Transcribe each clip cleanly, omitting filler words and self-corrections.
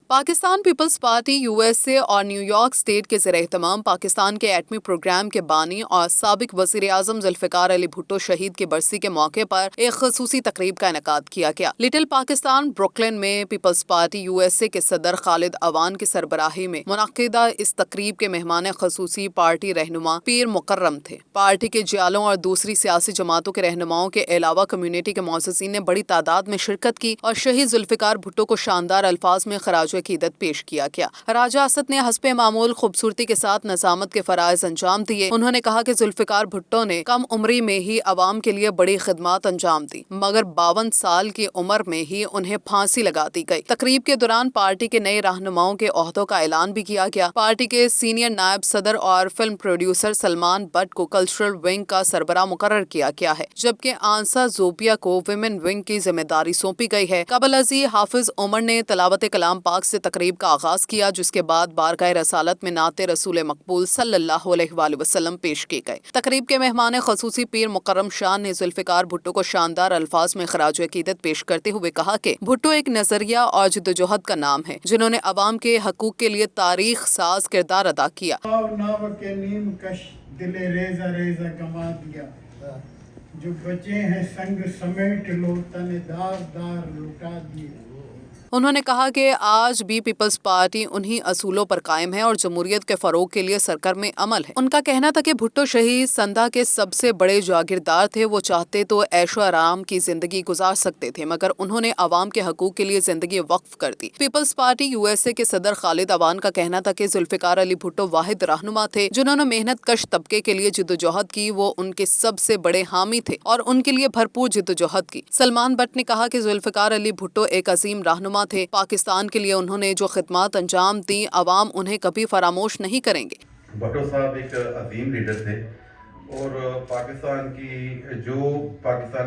Pakistan Peoples Party USA اور new York state کے زیر اہتمام پاکستان کے ایٹمی پروگرام کے بانی اور سابق وزیر اعظم ذوالفقار علی بھٹو شہید کی برسی کے موقع پر ایک خصوصی تقریب کا انعقاد کیا گیا۔ لٹل پاکستان بروکلن میں پیپلز پارٹی USA کے صدر خالد عوان کی سربراہی میں منعقدہ اس تقریب کے مہمان خصوصی پارٹی رہنما پیر مکرم تھے۔ پارٹی کے جالوں اور دوسری سیاسی جماعتوں کے رہنماؤں کے علاوہ کمیونٹی کے معززین نے بڑی تعداد میں شرکت کی اور شہید ذوالفقار بھٹو کو شاندار الفاظ میں خراج عقیدت پیش کیا گیا۔ راجہ اسد نے حسب معمول خوبصورتی کے ساتھ نظامت کے فرائض انجام دیے۔ انہوں نے کہا کہ ذوالفقار بھٹو نے کم عمری میں ہی عوام کے لیے بڑی خدمات انجام دی، مگر 52 سال کی عمر میں ہی انہیں پھانسی لگا دی گئی۔ تقریب کے دوران پارٹی کے نئے رہنماؤں کے عہدوں کا اعلان بھی کیا گیا۔ پارٹی کے سینئر نائب صدر اور فلم پروڈیوسر سلمان بٹ کو کلچرل ونگ کا سربراہ مقرر کیا گیا ہے، جبکہ آنسا زوپیا کو ویمن ونگ کی ذمہ داری سونپی گئی ہے۔ قبل ازیں حافظ عمر نے تلاوت کلام پاک سے تقریب کا آغاز کیا، جس کے بعد بارگاہ رسالت میں نعت رسول مقبول صلی اللہ علیہ وآلہ وسلم پیش کی گئے۔ تقریب کے مہمان خصوصی پیر مکرم شاہ نے ذوالفقار بھٹو کو شاندار الفاظ میں خراج عقیدت پیش کرتے ہوئے کہا کہ بھٹو ایک نظریہ اور جدوجہد کا نام ہے، جنہوں نے عوام کے حقوق کے لیے تاریخ ساز کردار ادا کیا۔ جو بچے ہیں سنگ سمیٹ لو تن دار دار لٹا دیے۔ انہوں نے کہا کہ آج بھی پیپلز پارٹی انہی اصولوں پر قائم ہے اور جمہوریت کے فروغ کے لیے سرگرم عمل ہے۔ ان کا کہنا تھا کہ بھٹو شہید سندھا کے سب سے بڑے جاگیردار تھے، وہ چاہتے تو عیش و آرام کی زندگی گزار سکتے تھے، مگر انہوں نے عوام کے حقوق کے لیے زندگی وقف کر دی۔ پیپلز پارٹی USA کے صدر خالد عوان کا کہنا تھا کہ ذوالفقار علی بھٹو واحد رہنما تھے جنہوں نے محنت کش طبقے کے لیے جدوجہد کی، وہ ان کے سب سے بڑے حامی تھے اور ان کے لیے بھرپور جدوجہد کی۔ سلمان بٹ نے کہا کہ ذوالفقار علی بھٹو ایک عظیم رہنما تھے، پاکستان کے لیے انہوں نے جو خدمات انجام دی عوام انہیں کبھی فراموش نہیں کریں گے۔ بھٹو صاحب ایک عظیم لیڈر تھے اور پاکستان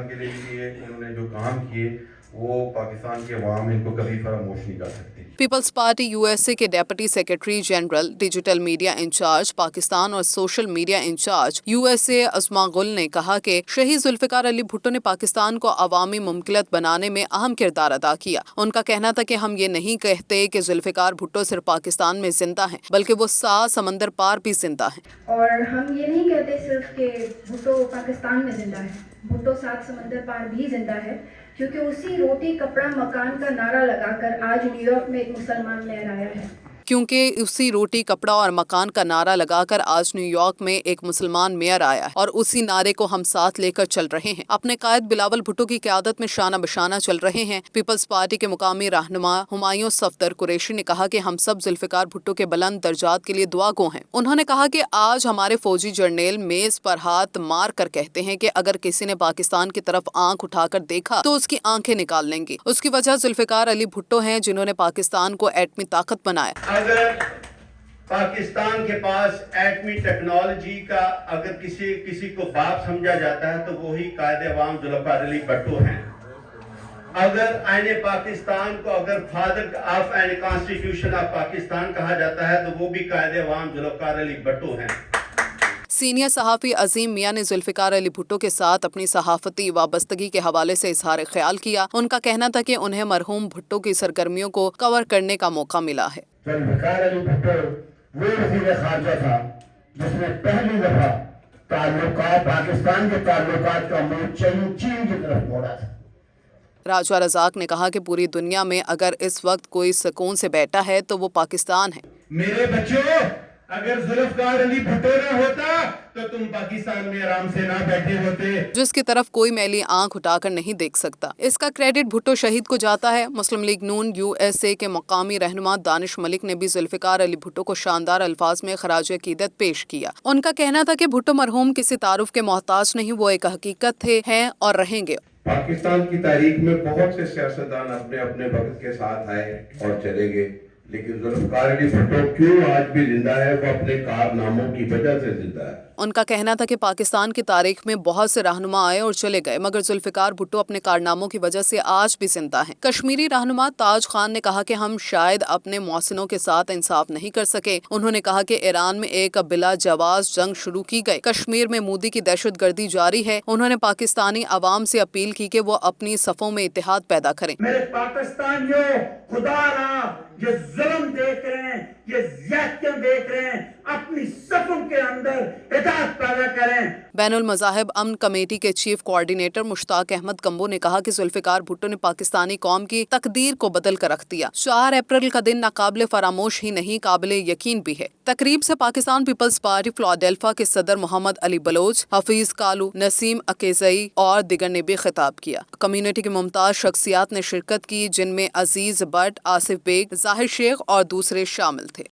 کے لیے انہوں نے جو کام کیے وہ پاکستان کے عوام ان کو کبھی فراموش نہیں کر سکتی۔ پیپلز پارٹی USA کے deputy secretary general digital media incharge Pakistan اور social media incharge USA Asma Gul نے کہا کہ شہید ذوالفقار علی بھٹو نے پاکستان کو عوامی مملکت بنانے میں اہم کردار ادا کیا۔ ان کا کہنا تھا کہ ہم یہ نہیں کہتے کہ ذوالفقار بھٹو صرف پاکستان میں زندہ ہیں، بلکہ وہ 7 سمندر پار بھی زندہ ہیں۔ اور ہم یہ نہیں کہتے صرف کہ بھٹو پاکستان میں زندہ ہے، بھٹو 7 سمندر پار بھی زندہ ہے، کیونکہ اسی روٹی کپڑا مکان کا نعرہ لگا کر آج نیو یارک میں ایک مسلمان لہرایا ہے۔ کیونکہ اسی روٹی کپڑا اور مکان کا نعرہ لگا کر آج نیو یارک میں ایک مسلمان میئر آیا ہے اور اسی نعرے کو ہم ساتھ لے کر چل رہے ہیں، اپنے قائد بلاول بھٹو کی قیادت میں شانہ بشانہ چل رہے ہیں۔ پیپلز پارٹی کے مقامی رہنما ہمایوں صفدر قریشی نے کہا کہ ہم سب ذوالفقار بھٹو کے بلند درجات کے لیے دعا گو ہیں۔ انہوں نے کہا کہ آج ہمارے فوجی جرنیل میز پر ہاتھ مار کر کہتے ہیں کہ اگر کسی نے پاکستان کی طرف آنکھ اٹھا کر دیکھا تو اس کی آنکھیں نکال لیں گے۔ اس کی وجہ ذوالفقار علی بھٹو ہیں، جنہوں نے پاکستان کو ایٹمی طاقت بنایا۔ اگر پاکستان کے پاس ایٹمی ٹیکنالوجی کا اگر کسی کو باپ سمجھا جاتا ہے تو وہی قائد عوام ذوالفقار علی بھٹو ہیں۔ اگر آئین پاکستان کو اگر father of and constitution of Pakistan کہا جاتا ہے تو وہ بھی قائد عوام ذوالفقار علی بھٹو ہیں۔ سینئر صحافی عظیم میاں نے ذوالفقار علی بھٹو کے ساتھ اپنی صحافتی وابستگی کے حوالے سے اظہار خیال کیا۔ ان کا کہنا تھا کہ انہیں مرحوم بھٹو کی سرگرمیوں کو کور کرنے کا موقع ملا ہے۔ ذوالفقار علی بھٹو وہ وزیر خارجہ تھا جس نے پہلی دفعہ پاکستان کے تعلقات کا منہ چین کی طرف موڑا تھا۔ راجہ رزاق نے کہا کہ پوری دنیا میں اگر اس وقت کوئی سکون سے بیٹھا ہے تو وہ پاکستان ہے۔ میرے بچوں، اگر ذوالفقار علی بھٹو نہ ہوتا تو تم پاکستان میں آرام سے نہ بیٹھے ہوتے، جس کی طرف کوئی میلی آنکھ اٹھا کر نہیں دیکھ سکتا۔ اس کا کریڈٹ بھٹو شہید کو جاتا ہے۔ مسلم لیگ نون USA کے مقامی رہنما دانش ملک نے بھی ذوالفقار علی بھٹو کو شاندار الفاظ میں خراج عقیدت پیش کیا۔ ان کا کہنا تھا کہ بھٹو مرحوم کسی تعارف کے محتاج نہیں، وہ ایک حقیقت تھے، ہیں اور رہیں گے۔ پاکستان کی تاریخ میں بہت سے سیاستدان اپنے وقت کے ساتھ آئے اور چلے گئے، لیکن ذوالفقار علی بھٹو کیوں آج بھی زندہ ہے؟ وہ اپنے کارناموں کی وجہ سے زندہ ہے۔ ان کا کہنا تھا کہ پاکستان کی تاریخ میں بہت سے رہنما آئے اور چلے گئے مگر ذوالفقار بھٹو اپنے کارناموں کی وجہ سے آج بھی زندہ ہیں۔ کشمیری رہنما تاج خان نے کہا کہ ہم شاید اپنے محسنوں کے ساتھ انصاف نہیں کر سکے۔ انہوں نے کہا کہ ایران میں ایک بلا جواز جنگ شروع کی گئی، کشمیر میں مودی کی دہشت گردی جاری ہے۔ انہوں نے پاکستانی عوام سے اپیل کی کہ وہ اپنی صفوں میں اتحاد پیدا کریں۔ میرے پاکستانیوں، خدا را یہ ظلم دیکھ رہے ہیں، یہ زیادتیاں دیکھ رہے ہیں، اپنی صفوں کے اندر اتحاد پیدا کریں۔ بین المذاہب امن کمیٹی کے چیف کوارڈینیٹر مشتاق احمد کمبو نے کہا کہ ذوالفقار بھٹو نے پاکستانی قوم کی تقدیر کو بدل کر رکھ دیا۔ 4 اپریل کا دن ناقابل فراموش ہی نہیں، قابل یقین بھی ہے۔ تقریب سے پاکستان پیپلز پارٹی فلاڈیلفیا کے صدر محمد علی بلوچ، حفیظ کالو، نسیم اکیزئی اور دیگر نے بھی خطاب کیا۔ کمیونٹی کی ممتاز شخصیات نے شرکت کی، جن میں عزیز بٹ، آصف بیگ، ظاہر شیخ اور دوسرے شامل تھے۔